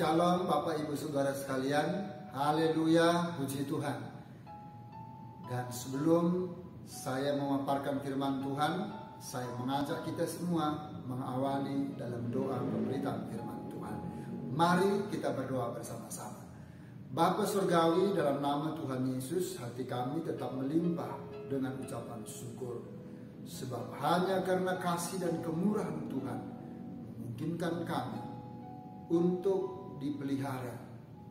Shalom Bapak Ibu Saudara sekalian, haleluya, puji Tuhan. Dan sebelum saya memaparkan firman Tuhan, saya mengajak kita semua mengawali dalam doa pemberitaan firman Tuhan. Mari kita berdoa bersama-sama. Bapa Surgawi, dalam nama Tuhan Yesus, hati kami tetap melimpah dengan ucapan syukur. Sebab hanya karena kasih dan kemurahan Tuhan memungkinkan kami untuk dipelihara,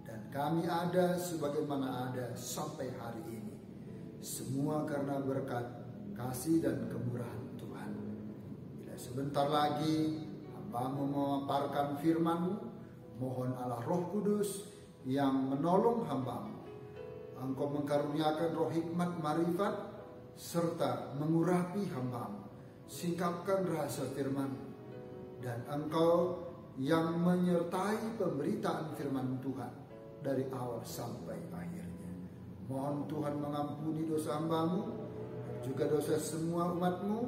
dan kami ada sebagaimana ada sampai hari ini. Semua karena berkat kasih dan kemurahan Tuhan. Bila sebentar lagi hamba-Mu memaparkan firman-Mu, mohon Allah Roh Kudus yang menolong hamba-Mu. Engkau mengkaruniakan roh hikmat marifat serta mengurapi hamba-Mu, singkapkan rahasia firman, dan Engkau yang menyertai pemberitaan firman Tuhan dari awal sampai akhirnya. Mohon Tuhan mengampuni dosa hamba-Mu dan juga dosa semua umat-Mu,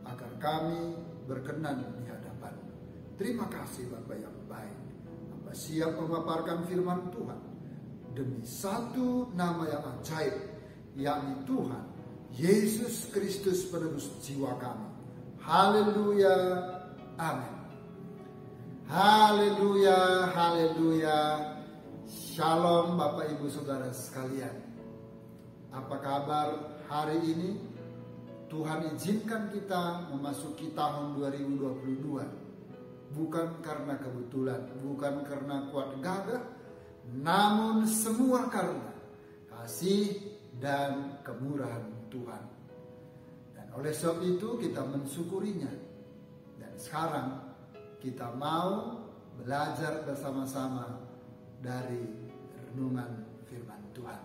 agar kami berkenan di hadapan-Mu. Terima kasih Bapa yang baik. Hamba siap memaparkan firman Tuhan demi satu nama yang ajaib, yakni Tuhan Yesus Kristus penebus jiwa kami. Haleluya, amin. Haleluya, haleluya. Shalom Bapak Ibu Saudara sekalian. Apa kabar hari ini? Tuhan izinkan kita memasuki tahun 2022. Bukan karena kebetulan, bukan karena kuat gagah, namun semua karena kasih dan kemurahan Tuhan. Dan oleh sebab itu kita mensyukurinya. Dan sekarang kita mau belajar bersama-sama dari renungan firman Tuhan.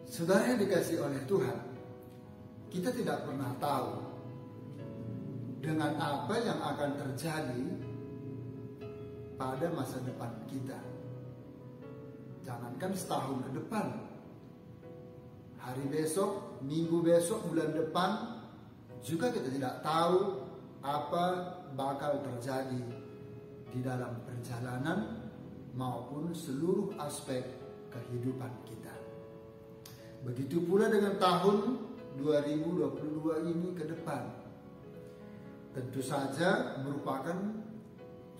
Saudara yang dikasihi oleh Tuhan, kita tidak pernah tahu dengan apa yang akan terjadi pada masa depan kita. Jangankan setahun ke depan, hari besok, minggu besok, bulan depan, juga kita tidak tahu apa bakal terjadi di dalam perjalanan maupun seluruh aspek kehidupan kita. Begitu pula dengan tahun 2022 ini ke depan. Tentu saja merupakan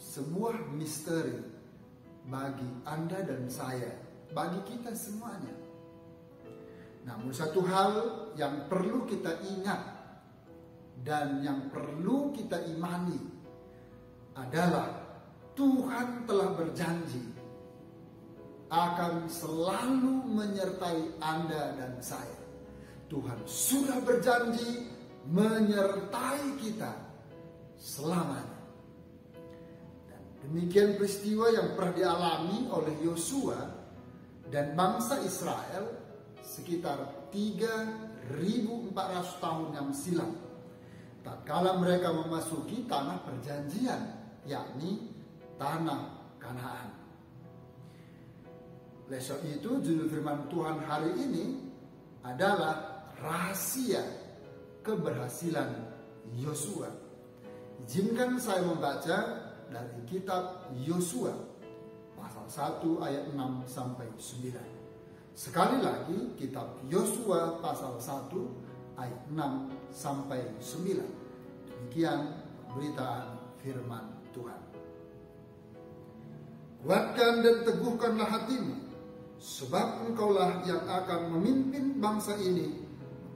sebuah misteri bagi Anda dan saya, bagi kita semuanya. Namun satu hal yang perlu kita ingat dan yang perlu kita imani adalah Tuhan telah berjanji akan selalu menyertai Anda dan saya. Tuhan sudah berjanji menyertai kita selamanya. Dan demikian peristiwa yang pernah dialami oleh Yosua dan bangsa Israel sekitar 3.400 tahun yang silam. Tatkala mereka memasuki tanah perjanjian, yakni tanah Kanaan. Oleh sebab itu, judul firman Tuhan hari ini adalah rahasia keberhasilan Yosua. Izinkan saya membaca dari kitab Yosua pasal 1 ayat 6 sampai 9. Sekali lagi, kitab Yosua pasal 1 ayat 6 sampai 9. Demikian pemberitaan firman Tuhan. Kuatkan dan teguhkanlah hatimu, sebab engkaulah yang akan memimpin bangsa ini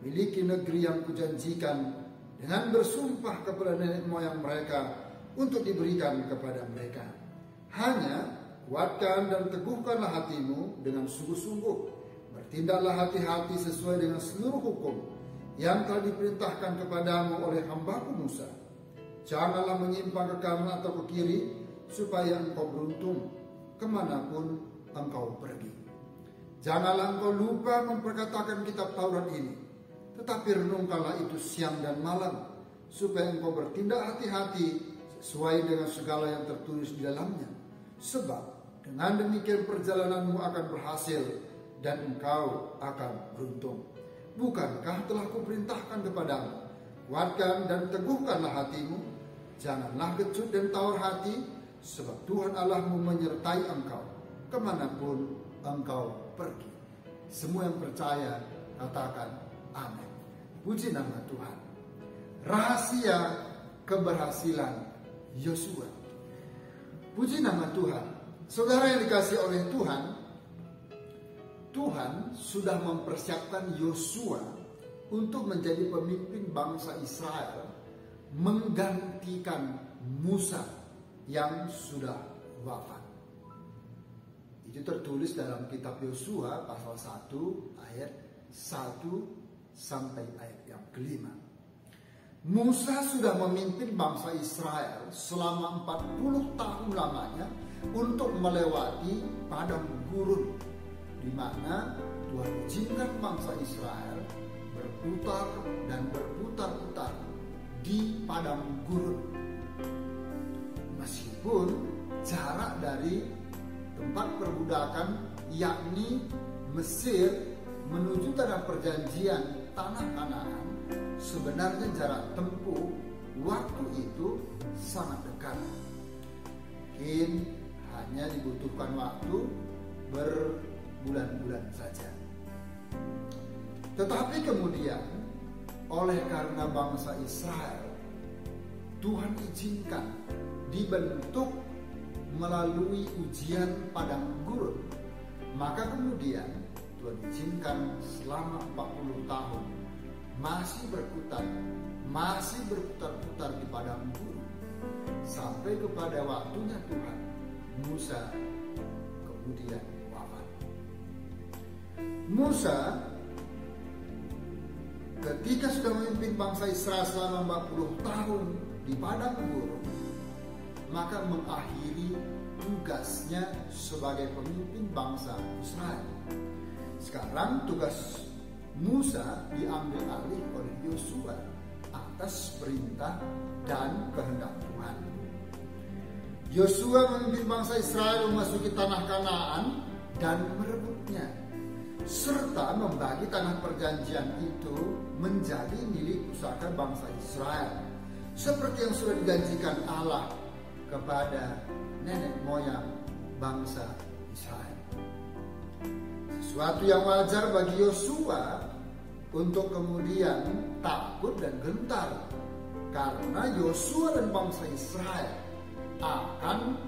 memiliki negeri yang kujanjikan dengan bersumpah kepada nenek moyang mereka untuk diberikan kepada mereka. Hanya kuatkan dan teguhkanlah hatimu dengan sungguh-sungguh. Bertindaklah hati-hati sesuai dengan seluruh hukum yang telah diperintahkan kepadamu oleh hamba-Ku Musa. Janganlah menyimpang ke kanan atau ke kiri, supaya engkau beruntung kemanapun engkau pergi. Janganlah engkau lupa memperkatakan kitab Taurat ini, tetapi renungkanlah itu siang dan malam, supaya engkau bertindak hati-hati sesuai dengan segala yang tertulis di dalamnya. Sebab dengan demikian perjalananmu akan berhasil dan engkau akan beruntung. Bukankah telah kuperintahkan kepadamu, kuatkan dan teguhkanlah hatimu, janganlah kecut dan tawar hati, sebab Tuhan Allahmu menyertai engkau kemanapun engkau pergi. Semua yang percaya katakan amin. Puji nama Tuhan. Rahasia keberhasilan Yosua. Puji nama Tuhan. Saudara yang dikasihi oleh Tuhan, Tuhan sudah mempersiapkan Yosua untuk menjadi pemimpin bangsa Israel, menggantikan Musa yang sudah wafat. Itu tertulis dalam kitab Yosua pasal 1 ayat 1 sampai ayat yang kelima. Musa sudah memimpin bangsa Israel selama 40 tahun lamanya untuk melewati padang gurun, di mana Tuhan izinkan bangsa Israel berputar dan berputar-putar di padang gurun. Meskipun jarak dari tempat perbudakan yakni Mesir menuju tanah perjanjian tanah Kanaan sebenarnya jarak tempuh waktu itu sangat dekat. Mungkin hanya dibutuhkan waktu berbulan-bulan saja. Tetapi kemudian oleh karena bangsa Israel, Tuhan izinkan dibentuk melalui ujian padang gurun. Maka kemudian Tuhan izinkan selama 40 tahun masih berputar-putar di padang gurun, sampai kepada waktunya Tuhan, Musa kemudian wafat. Musa ketika sudah memimpin bangsa Israel selama 40 tahun di padang gurun, maka mengakhiri tugasnya sebagai pemimpin bangsa Israel. Sekarang tugas Musa diambil alih oleh Yosua atas perintah dan kehendak Tuhan. Yosua memimpin bangsa Israel memasuki tanah Kanaan dan merebutnya, serta membagi tanah perjanjian itu menjadi milik pusaka bangsa Israel, seperti yang sudah dijanjikan Allah kepada nenek moyang bangsa Israel. Sesuatu yang wajar bagi Yosua untuk kemudian takut dan gentar, karena Yosua dan bangsa Israel akan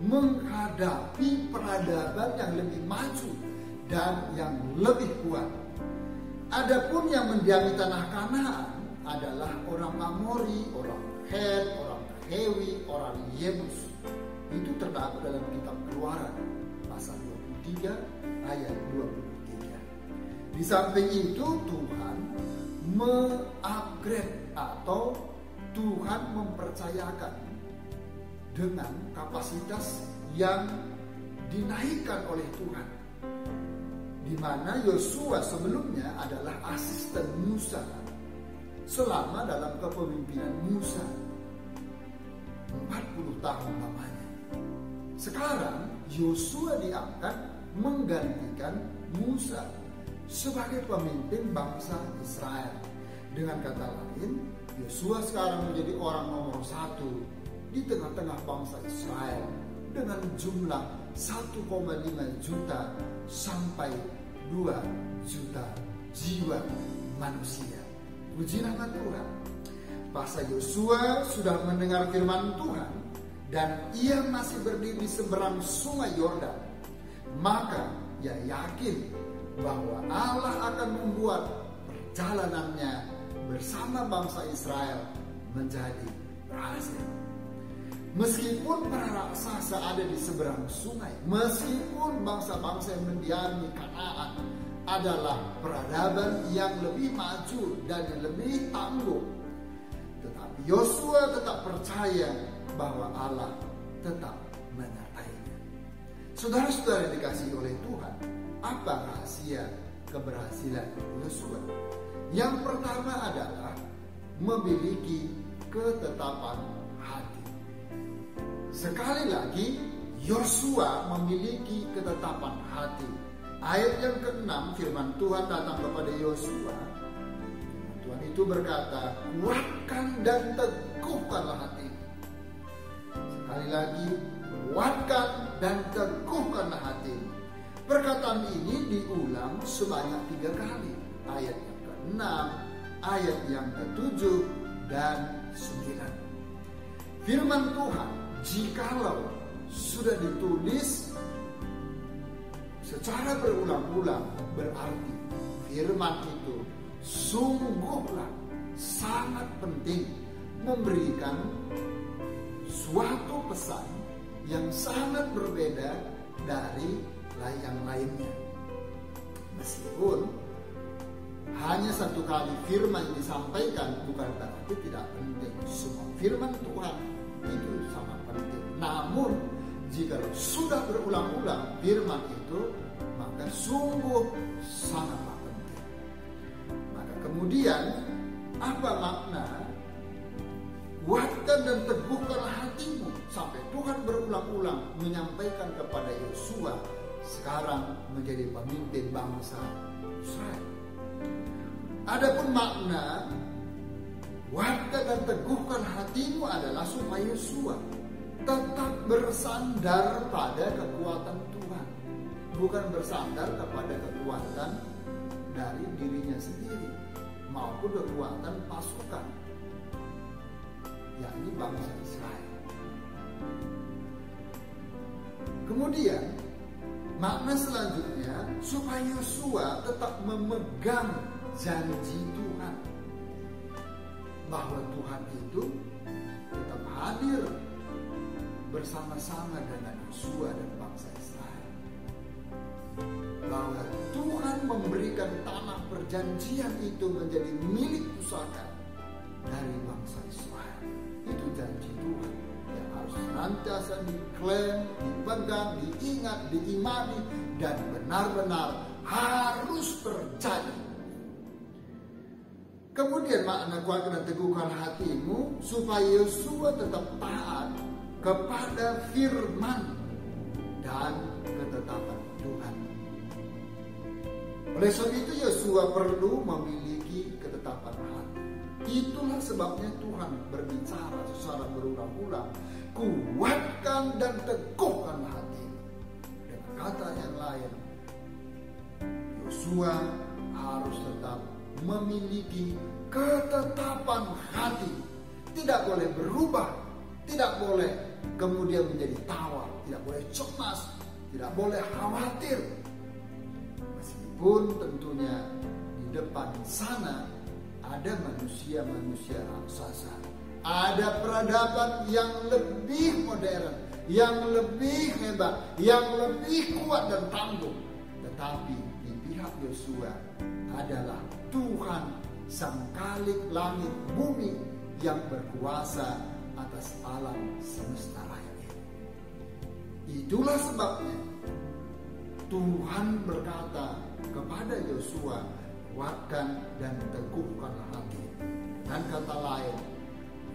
menghadapi peradaban yang lebih maju dan yang lebih kuat. Adapun yang mendiami tanah Kanaan adalah orang Amori, orang Het, orang Hewi, orang Yebus. Itu terdapat dalam kitab Keluaran pasal 23 ayat 23. Di samping itu Tuhan mengupgrade atau Tuhan mempercayakan dengan kapasitas yang dinaikkan oleh Tuhan, di mana Yosua sebelumnya adalah asisten Musa selama dalam kepemimpinan Musa 40 tahun lamanya. Sekarang Yosua diangkat menggantikan Musa sebagai pemimpin bangsa Israel. Dengan kata lain, Yosua sekarang menjadi orang nomor 1 di tengah-tengah bangsa Israel dengan jumlah 1,5 juta sampai 2 juta jiwa manusia. Puji nama Tuhan. Bangsa Yosua sudah mendengar firman Tuhan dan ia masih berdiri di seberang sungai Yordan. Maka ia yakin bahwa Allah akan membuat perjalanannya bersama bangsa Israel menjadi berhasil. Meskipun para raksasa ada di seberang sungai, meskipun bangsa-bangsa yang mendiami Kanaan adalah peradaban yang lebih maju dan yang lebih tangguh, tetapi Yosua tetap percaya bahwa Allah tetap menyertainya. Saudara-saudara yang dikasihi oleh Tuhan, apa rahasia keberhasilan Yosua? Yang pertama adalah memiliki ketetapan hati. Sekali lagi, Yosua memiliki ketetapan hati. Ayat yang ke-6 firman Tuhan datang kepada Yosua. Tuhan itu berkata, kuatkan dan teguhkanlah hati. Sekali lagi, kuatkan dan teguhkanlah hatimu. Perkataan ini diulang sebanyak 3 kali. Ayat yang ke-6, ayat yang ke-7, dan 9. Firman Tuhan, jikalau sudah ditulis secara berulang-ulang, berarti firman itu sungguhlah sangat penting, memberikan suatu pesan yang sangat berbeda dari yang lainnya. Meskipun hanya 1 kali firman yang disampaikan, bukan berarti tidak penting. Semua firman Tuhan itu sangat penting. Namun jika sudah berulang-ulang firman itu, maka sungguh sangatlah penting. Maka kemudian apa makna kuatkan dan teguhkanlah hatimu, sampai Tuhan berulang-ulang menyampaikan kepada Yosua sekarang menjadi pemimpin bangsa Israel. Adapun makna kuatkan dan teguhkan hatimu adalah supaya Yosua tetap bersandar pada kekuatan Tuhan, bukan bersandar kepada kekuatan dari dirinya sendiri maupun kekuatan pasukan, yakni bangsa Israel. Kemudian makna selanjutnya supaya Yosua tetap memegang janji Tuhan, bahwa Tuhan itu tetap hadir bersama-sama dengan Yosua dan bangsa Israel, bahwa Tuhan memberikan tanah perjanjian itu menjadi milik pusaka dari bangsa Israel. Itu janji Tuhan yang harus senantiasa diklaim, dipegang, diingat, diimani, dan benar-benar harus terjadi. Kemudian makna kuatkan dan teguhkan hatimu supaya Yosua tetap taat kepada firman dan ketetapan Tuhan. Oleh sebab itu Yosua perlu memiliki ketetapan hati. Itulah sebabnya Tuhan berbicara secara berulang-ulang, kuatkan dan teguhkan hatimu. Dengan kata yang lain, Yosua harus tetap memiliki ketetapan hati, tidak boleh berubah, tidak boleh kemudian menjadi tawar, tidak boleh cemas, tidak boleh khawatir. Meskipun tentunya di depan sana ada manusia-manusia raksasa, ada peradaban yang lebih modern, yang lebih hebat, yang lebih kuat dan tangguh. Tetapi di pihak Yosua adalah Tuhan Sang Khalik langit bumi yang berkuasa atas alam semesta raya ini. Itulah sebabnya Tuhan berkata kepada Yosua, kuatkan dan teguhkanlah hati. Dan kata lain,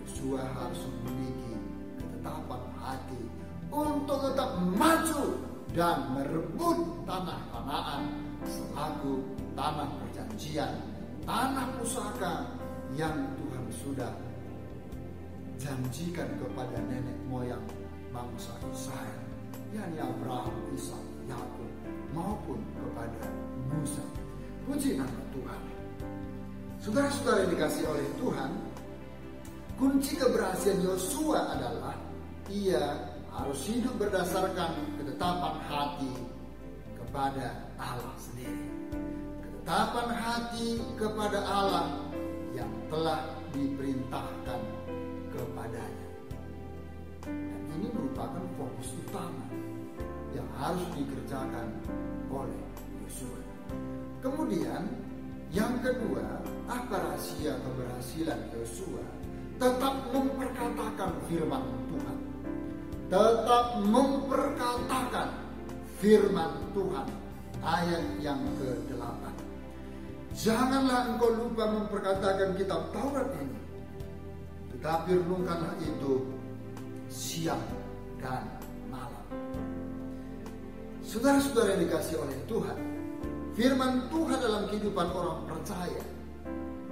Yosua harus memiliki ketetapan hati untuk tetap maju dan merebut tanah Kanaan selaku tanah perjanjian, tanah pusaka yang Tuhan sudah janjikan kepada nenek moyang bangsa Israel, yakni Abraham, Ishak, Yakub, maupun kepada Musa. Puji nama Tuhan. Saudara-saudara yang dikasihi oleh Tuhan, kunci keberhasilan Yosua adalah ia harus hidup berdasarkan ketetapan hati kepada Allah sendiri. Ketetapan hati kepada Allah yang telah diperintahkan kepadanya. Dan ini merupakan fokus utama yang harus dikerjakan oleh Yosua. Kemudian yang kedua, apa rahasia keberhasilan Yosua? Tetap memperkatakan firman Tuhan. Tetap memperkatakan firman Tuhan. Ayat yang ke-8. Janganlah engkau lupa memperkatakan kitab Taurat ini, tetapi renungkanlah itu siang dan malam. Saudara-saudara yang dikasihi oleh Tuhan, firman Tuhan dalam kehidupan orang percaya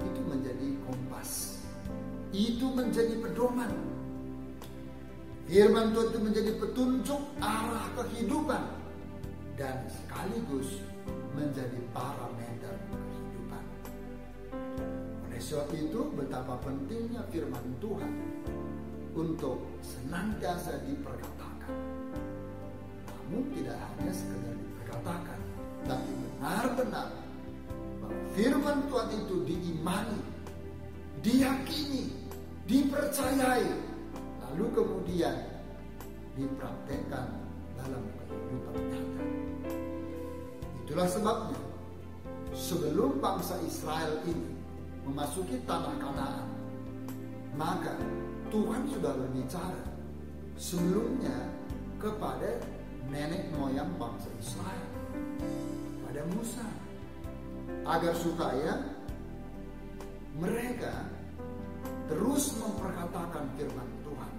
itu menjadi kompas, itu menjadi pedoman. Firman Tuhan itu menjadi petunjuk arah kehidupan dan sekaligus menjadi parameter kehidupan. Oleh sebab itu, betapa pentingnya firman Tuhan untuk senantiasa diperkatakan. Namun tidak hanya sekedar diperkatakan, tapi benar-benar bahwa firman Tuhan itu diimani, diyakini, dipercayai, lalu kemudian dipraktekkan dalam kehidupan nyata. Itulah sebabnya sebelum bangsa Israel ini memasuki tanah Kanaan, maka Tuhan sudah berbicara sebelumnya kepada nenek moyang bangsa Israel, pada Musa, agar supaya mereka terus memperkatakan firman Tuhan.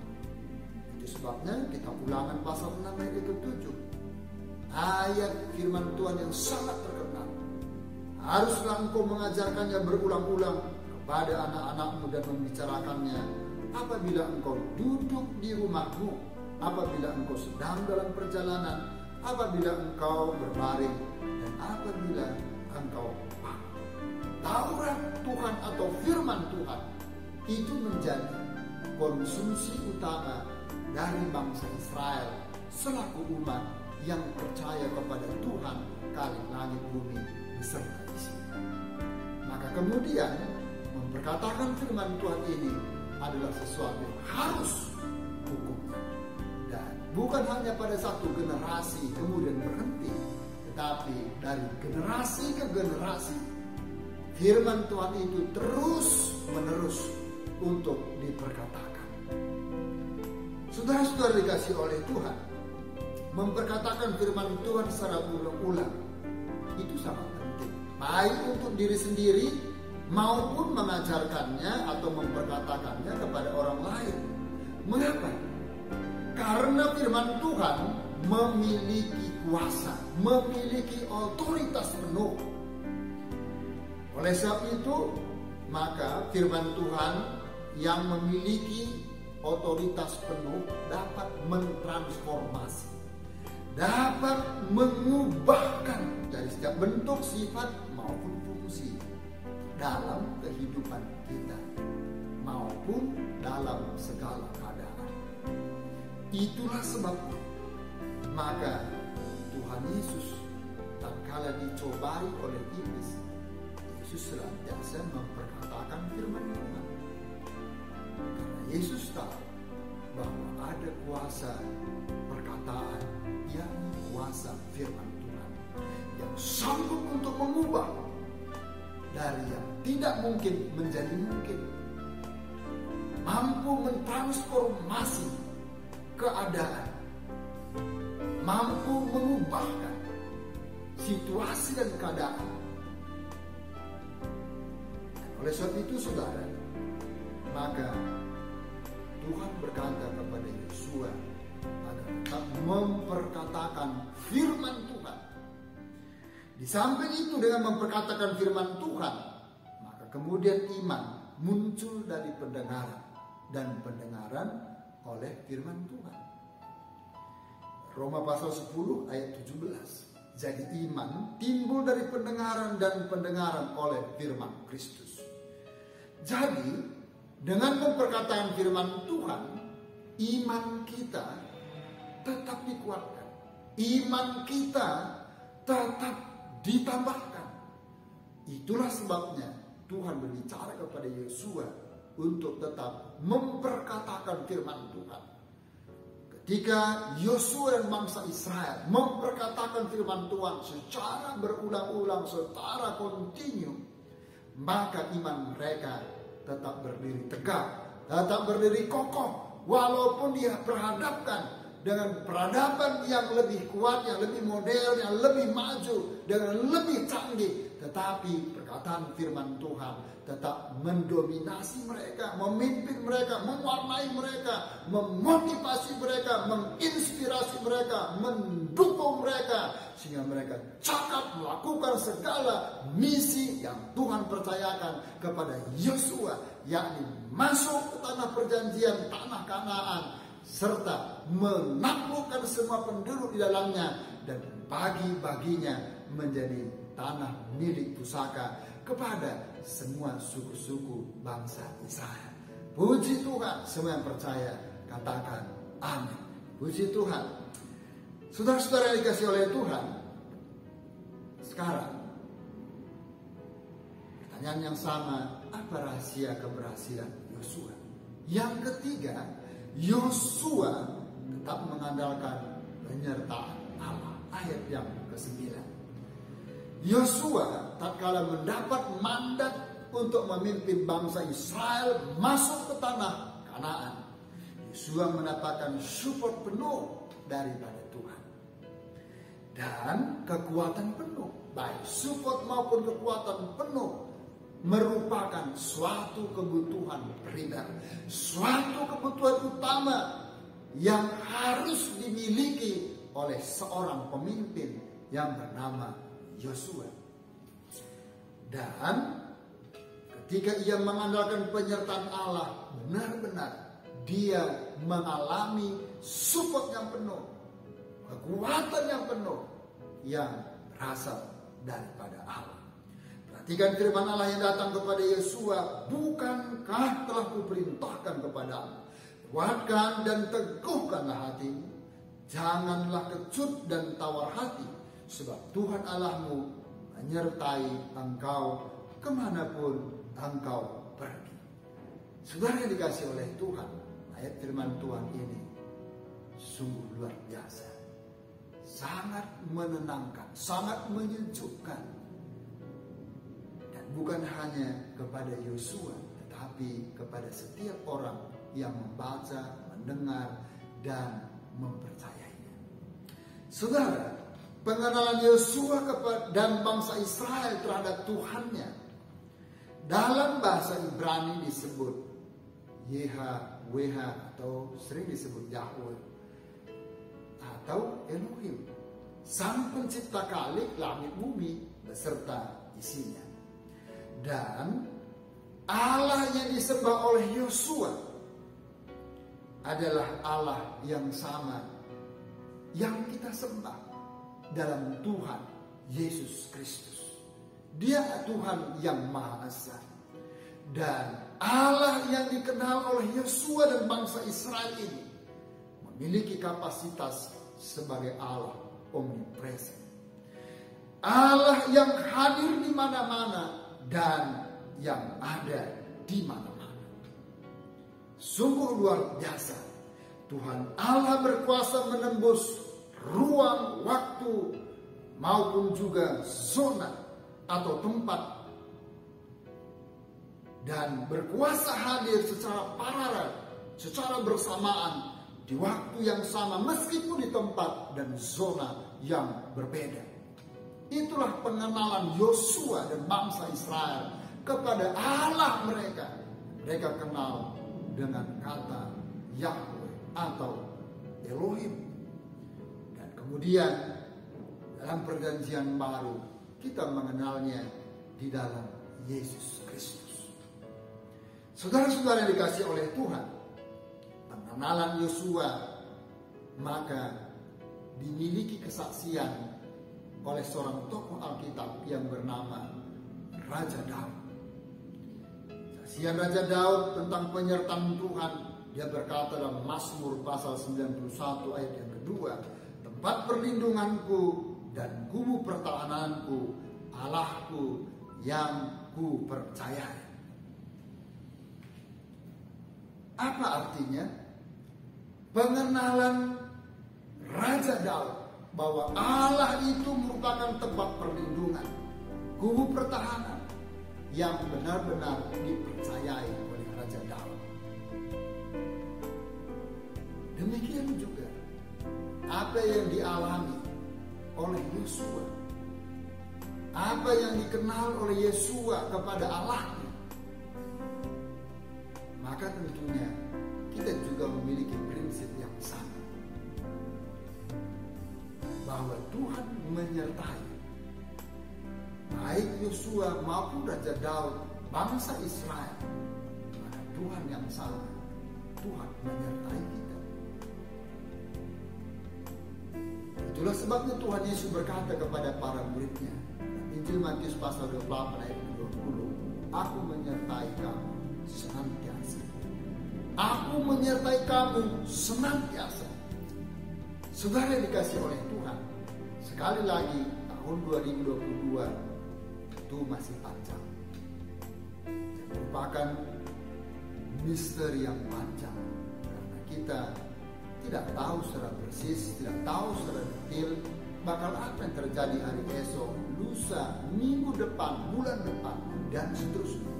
Itu sebabnya kita Ulangan pasal 6 ayat ke-7, ayat firman Tuhan yang sangat terkenal. Haruslah engkau mengajarkannya berulang-ulang kepada anak-anakmu dan membicarakannya apabila engkau duduk di rumahmu, apabila engkau sedang dalam perjalanan, apabila engkau berbaring, dan apabila engkau bangun. Taurat Tuhan atau firman Tuhan itu menjadi konsumsi utama dari bangsa Israel selaku umat yang percaya kepada Tuhan Khalik langit bumi beserta isinya. Maka kemudian memperkatakan firman Tuhan ini adalah sesuatu yang harus hukumnya, dan bukan hanya pada satu generasi kemudian berhenti, tetapi dari generasi ke generasi firman Tuhan itu terus menerus untuk diperkatakan. Saudara-saudara dikasih oleh Tuhan, memperkatakan firman Tuhan secara ulang-ulang itu sangat penting, baik untuk diri sendiri maupun mengajarkannya atau memperkatakannya kepada orang lain. Mengapa? Karena firman Tuhan memiliki kuasa, memiliki otoritas penuh. Oleh sebab itu, maka firman Tuhan yang memiliki otoritas penuh dapat mentransformasi, dapat mengubahkan dari setiap bentuk, sifat maupun fungsi dalam kehidupan kita maupun dalam segala keadaan. Itulah sebabnya maka Tuhan Yesus tatkala dicobai oleh iblis, Yesus senantiasa memperkatakan firman Tuhan. Karena Yesus tahu bahwa ada kuasa perkataan, yakni kuasa firman Tuhan yang sanggup untuk mengubah dari yang tidak mungkin menjadi mungkin, mampu mentransformasi keadaan, mampu mengubahkan situasi dan keadaan. Oleh sebab itu, saudara, maka Tuhan berkata kepada Yosua agar tetap memperkatakan firman Tuhan. Di samping itu, dengan memperkatakan firman Tuhan, maka kemudian iman muncul dari pendengaran, dan pendengaran oleh firman Tuhan. Roma pasal 10 ayat 17. Jadi iman timbul dari pendengaran, dan pendengaran oleh firman Kristus. Jadi dengan memperkatakan firman Tuhan, iman kita tetap dikuatkan, iman kita tetap ditambahkan. Itulah sebabnya Tuhan berbicara kepada Yosua untuk tetap memperkatakan firman Tuhan. Ketika Yosua dan bangsa Israel memperkatakan firman Tuhan secara berulang-ulang, secara kontinu, maka iman mereka tetap berdiri tegak, tetap berdiri kokoh, walaupun dia berhadapkan dengan peradaban yang lebih kuat, yang lebih modern, yang lebih maju, dengan lebih canggih. Tetapi perkataan firman Tuhan tetap mendominasi mereka, memimpin mereka, mewarnai mereka, memotivasi mereka, menginspirasi mereka, mendukung mereka, sehingga mereka cakap melakukan segala misi yang Tuhan percayakan kepada Yosua, yakni masuk ke tanah perjanjian, tanah Kanaan, serta menaklukkan semua penduduk di dalamnya dan bagi-baginya menjadi tanah milik pusaka kepada semua suku-suku bangsa Israel. Puji Tuhan, semua yang percaya katakan amin. Puji Tuhan. Saudara-saudara yang dikasihi oleh Tuhan, sekarang pertanyaan yang sama, apa rahasia keberhasilan Yosua? Yang ketiga, Yosua tetap mengandalkan penyertaan Allah. Ayat yang ke-9. Yosua tatkala mendapat mandat untuk memimpin bangsa Israel masuk ke tanah Kanaan, Yosua mendapatkan support penuh daripada Tuhan dan kekuatan penuh, baik support maupun kekuatan penuh merupakan suatu kebutuhan primer, suatu kebutuhan utama yang harus dimiliki oleh seorang pemimpin yang bernama Yosua. Dan ketika ia mengandalkan penyertaan Allah, benar-benar dia mengalami support yang penuh, kekuatan yang penuh yang berasal daripada Allah. Perhatikan firman Allah yang datang kepada Yosua, bukankah telah kuperintahkan kepadamu, kuatkan dan teguhkanlah hatimu, janganlah kecut dan tawar hati, sebab Tuhan Allahmu menyertai engkau kemanapun engkau pergi. Saudara yang dikasihi oleh Tuhan, ayat firman Tuhan ini sungguh luar biasa, sangat menenangkan, sangat menyejukkan, dan bukan hanya kepada Yosua, tetapi kepada setiap orang yang membaca, mendengar, dan mempercayainya. Saudara, pengenalan Yosua dan bangsa Israel terhadap Tuhannya dalam bahasa Ibrani disebut YHWH atau sering disebut Yahweh atau Elohim, Sang Pencipta Khalik langit bumi beserta isinya. Dan Allah yang disembah oleh Yosua adalah Allah yang sama yang kita sembah dalam Tuhan Yesus Kristus. Dia Tuhan yang Maha Esa. Dan Allah yang dikenal oleh Yosua dan bangsa Israel ini memiliki kapasitas sebagai Allah omnipresent, Allah yang hadir di mana-mana dan yang ada di mana-mana. Sungguh luar biasa. Tuhan Allah berkuasa menembus ruang, waktu, maupun juga zona atau tempat, dan berkuasa hadir secara paralel, secara bersamaan di waktu yang sama meskipun di tempat dan zona yang berbeda. Itulah pengenalan Yosua dan bangsa Israel kepada Allah mereka. Mereka kenal dengan kata Yahweh atau Elohim. Dan kemudian dalam perjanjian baru kita mengenalnya di dalam Yesus Kristus. Saudara-saudara yang dikasihi oleh Tuhan, pengenalan Yosua maka dimiliki kesaksian oleh seorang tokoh Alkitab yang bernama Raja Daud. Kesaksian Raja Daud tentang penyertaan Tuhan, dia berkata dalam Mazmur pasal 91 ayat yang kedua, tempat perlindunganku dan gumul pertahananku, Allahku yang ku percayai. Apa artinya? Pengenalan Raja Daud bahwa Allah itu merupakan tempat perlindungan, gumul pertahanan yang benar-benar dipercayai oleh Raja Daud. Demikian juga apa yang dialami oleh Yosua, apa yang dikenal oleh Yosua kepada Allahnya, maka tentunya kita juga memiliki prinsip yang sama, bahwa Tuhan menyertai baik Yosua maupun Raja Daud, bangsa Israel. Maka Tuhan yang sama, Tuhan menyertai kita. Itulah sebabnya Tuhan Yesus berkata kepada para muridnya, Injil Matius pasal 28 ayat 20, Aku menyertai kamu senantiasa. Aku menyertai kamu senantiasa. Saudara yang dikasih oleh Tuhan, sekali lagi tahun 2022 itu masih panjang. Merupakan misteri yang panjang karena kita tidak tahu secara persis, tidak tahu secara detail bakal apa yang terjadi hari esok, lusa, minggu depan, bulan depan, dan seterusnya.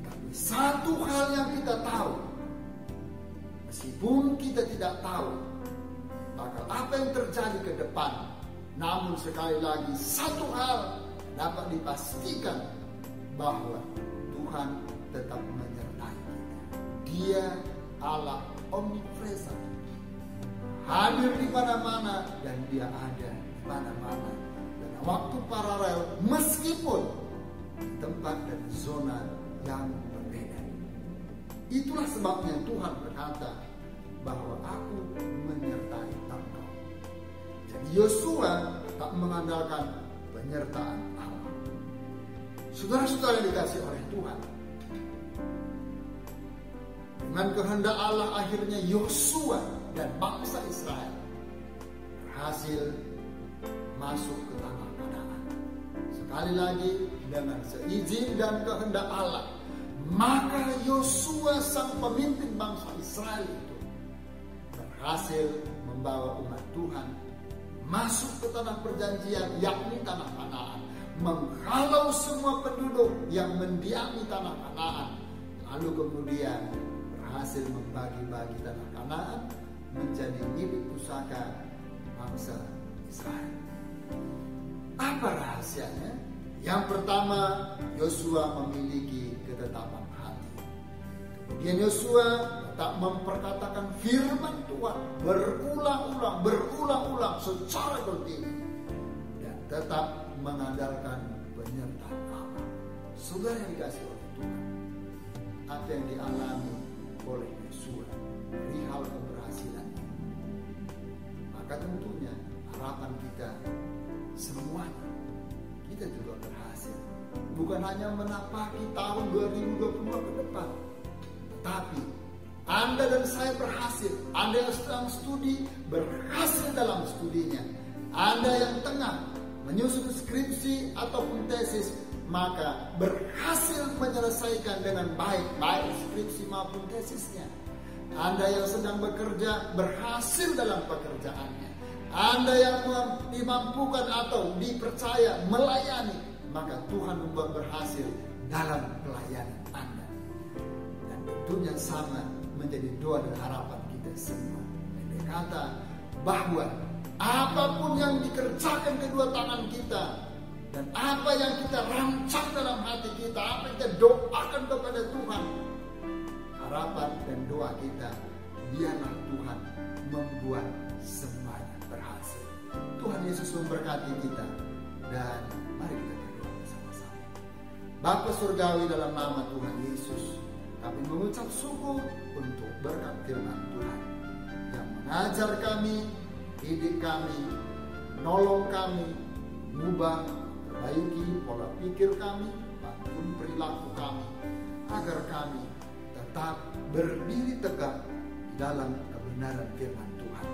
Tapi satu hal yang kita tahu, meskipun kita tidak tahu bakal apa yang terjadi ke depan, namun sekali lagi satu hal dapat dipastikan bahwa Tuhan tetap menyertai kita. Dia Allah omnipresent, hadir di mana-mana dan Dia ada di mana-mana. Dan waktu paralel meskipun di tempat dan zona yang berbeda. Itulah sebabnya Tuhan berkata bahwa aku menyertai engkau. Jadi Yosua tak mengandalkan penyertaan Allah. Saudara-saudara yang dikasih oleh Tuhan, dengan kehendak Allah akhirnya Yosua dan bangsa Israel berhasil masuk ke tanah Kanaan. Sekali lagi dengan seizin dan kehendak Allah, maka Yosua sang pemimpin bangsa Israel itu berhasil membawa umat Tuhan masuk ke tanah perjanjian, yakni tanah Kanaan, menghalau semua penduduk yang mendiami tanah Kanaan, lalu kemudian berhasil membagi-bagi tanah Kanaan menjadi milik pusaka bangsa Israel. Apa rahasianya? Yang pertama, Yosua memiliki ketetapan hati. Kemudian Yosua tak memperkatakan firman Tuhan berulang-ulang secara berdiri dan tetap mengandalkan penyertaan Allah. Saudara yang dikasih oleh Tuhan, apa yang dialami oleh Yosua perihal keberhasilannya, maka tentunya harapan kita semuanya kita juga berhasil. Bukan hanya menapaki tahun 2022 ke depan, tetapi Anda dan saya berhasil. Anda yang sedang studi berhasil dalam studinya. Anda yang tengah menyusun skripsi ataupun tesis, maka berhasil menyelesaikan dengan baik skripsi maupun tesisnya. Anda yang sedang bekerja berhasil dalam pekerjaannya. Anda yang dimampukan atau dipercaya melayani, maka Tuhan membuat berhasil dalam pelayanan Anda. Dan tentunya sama menjadi doa dan harapan kita semua. Dia kata bahwa apapun yang dikerjakan kedua tangan kita dan apa yang kita rancang dalam hati kita, apa yang kita doakan kepada Tuhan, harapan dan doa kita, biarlah Tuhan membuat semuanya berhasil. Tuhan Yesus memberkati kita, dan mari kita berdoa bersama-sama. Bapa Surgawi, dalam nama Tuhan Yesus, kami mengucap syukur untuk berkat firman Tuhan yang mengajar kami, didik kami, menolong kami, mengubah, perbaiki pola pikir kami, maupun perilaku kami, agar kami tetap berdiri tegak di dalam kebenaran firman Tuhan.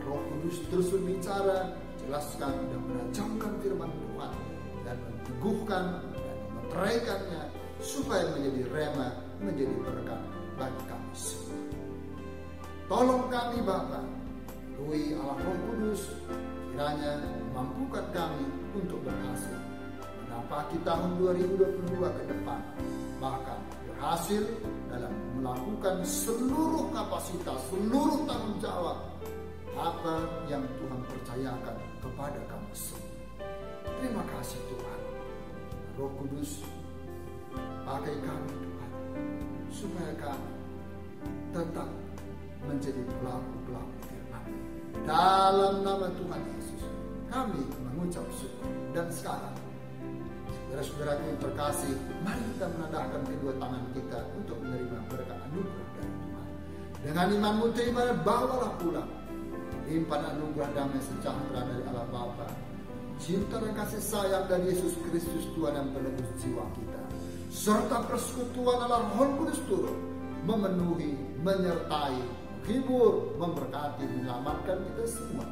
Roh Kudus terus berbicara, jelaskan dan menajamkan firman Tuhan dan meneguhkan dan memeteraikannya supaya menjadi rema, menjadi berkat bagi kami semua. Tolong kami Bapa, melalui Allah Roh Kudus, kiranya memampukan kami untuk berhasil menapaki tahun 2022 ke depan, bahkan berhasil dalam melakukan seluruh kapasitas, seluruh tanggung jawab apa yang Tuhan percayakan kepada kami semua. Terima kasih Tuhan. Roh Kudus, pakai kami Tuhan, supaya kami tetap menjadi pelaku-pelaku firman. Dalam nama Tuhan Yesus, kami mengucap syukur. Dan sekarang, saudara-saudara kami terkasih, mari kita menadahkan kedua tangan kita untuk menerima berkat anugerah dari Tuhan. Dengan imanmu terima dan bawalah pulang limpahan anugerah damai sejahtera dari Allah Bapa, cinta dan kasih sayang dari Yesus Kristus Tuhan yang penebus jiwa kita, serta persekutuan Allah Roh Kudus turun memenuhi, menyertai, hibur, memberkati, menyelamatkan kita semua.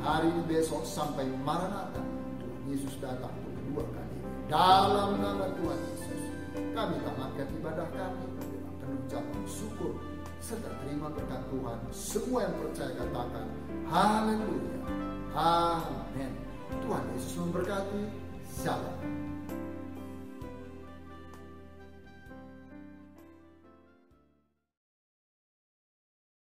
Hari ini, besok, sampai Maranatha, Tuhan Yesus datang untuk kedua kali. Dalam nama Tuhan Yesus, kami tamatkan ibadah kami dengan penuh ucapan syukur serta terima berkat Tuhan. Semua yang percaya katakan haleluya, amin. Tuhan Yesus memberkati. Shalom.